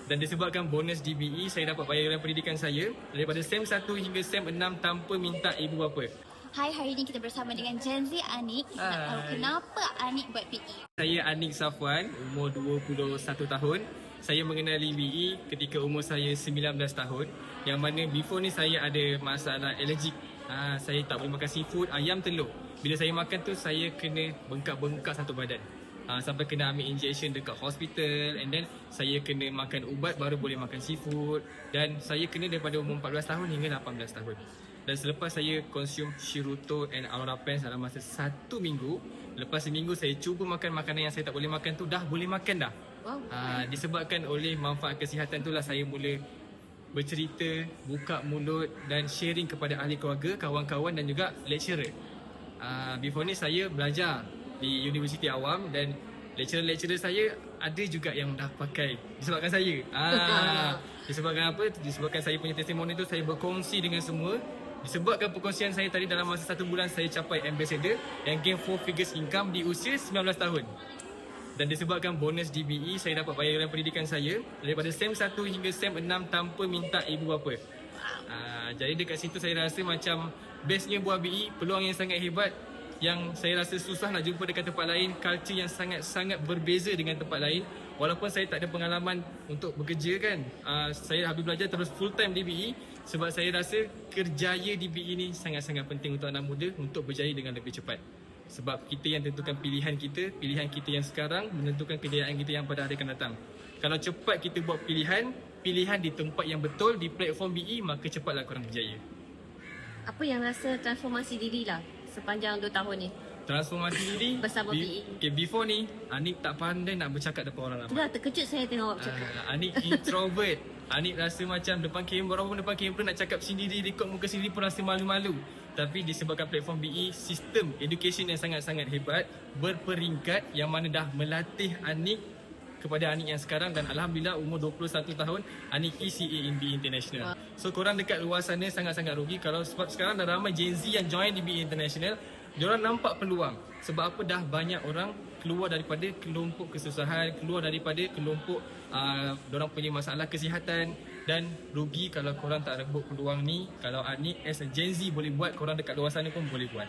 Dan disebabkan bonus DBE, saya dapat bayaran pendidikan saya daripada SEM 1 hingga SEM 6 tanpa minta ibu bapa. Hai, hari ini kita bersama dengan Gen Z Anik. Nak tahu kenapa Anik buat PE? Saya Anik Safwan, umur 21 tahun. Saya mengenali BE ketika umur saya 19 tahun. Yang mana before ni saya ada masalah alergik. Saya tak boleh makan seafood, ayam, telur. Bila saya makan tu, saya kena bengkak-bengkak satu badan. Sampai kena ambil injection dekat hospital, and then saya kena makan ubat baru boleh makan seafood. Dan saya kena daripada umur 14 tahun hingga 18 tahun. Dan selepas saya consume Shirutto and Alorapens dalam masa 1 minggu, lepas seminggu saya cuba makan makanan yang saya tak boleh makan tu, dah boleh makan dah. Wow. Disebabkan oleh manfaat kesihatan itulah saya mula bercerita, buka mulut dan sharing kepada ahli keluarga, kawan-kawan dan juga lecturer. Before ni saya belajar di Universiti Awam dan lecturer-lecturer saya ada juga yang dah pakai disebabkan saya. Disebabkan apa? Disebabkan saya punya testimoni tu, saya berkongsi dengan semua. Disebabkan perkongsian saya tadi, dalam masa 1 bulan saya capai ambassador yang gain 4 figures income di usia 19 tahun. Dan disebabkan bonus DBE, saya dapat bayaran pendidikan saya daripada SEM 1 hingga SEM 6 tanpa minta ibu bapa. Jadi dekat situ saya rasa macam bestnya buah BE, peluang yang sangat hebat yang saya rasa susah nak jumpa dekat tempat lain, culture yang sangat-sangat berbeza dengan tempat lain. Walaupun saya tak ada pengalaman untuk bekerja kan, saya habis belajar terus full time di BE sebab saya rasa kerjaya di BE ni sangat-sangat penting untuk anak muda untuk berjaya dengan lebih cepat. Sebab kita yang tentukan pilihan kita yang sekarang menentukan kejayaan kita yang pada hari akan datang. Kalau cepat kita buat pilihan di tempat yang betul, di platform BE, maka cepatlah korang berjaya. Apa yang rasa transformasi diri lah sepanjang 2 tahun ni? Transformasi diri bersama PE. Okay, before ni Anik tak pandai nak bercakap depan orang ramai. Itulah terkejut saya tengok awak bercakap. Anik introvert. Anik rasa macam depan kamera nak cakap sendiri, rekod muka sendiri pun rasa malu-malu. Tapi disebabkan platform BE, sistem education yang sangat-sangat hebat, berperingkat yang mana dah melatih Anik kepada Anik yang sekarang, dan Alhamdulillah umur 21 tahun Anik ECA in BE International. So korang dekat luar sana sangat-sangat rugi kalau sebab sekarang dah ramai Gen Z yang join di BE International. Diorang nampak peluang. Sebab apa? Dah banyak orang keluar daripada kelompok kesusahan, keluar daripada kelompok diorang punya masalah kesihatan. Dan rugi kalau korang tak rebut peluang ni. Kalau Anik as a Gen Z boleh buat, korang dekat luar sana pun boleh buat.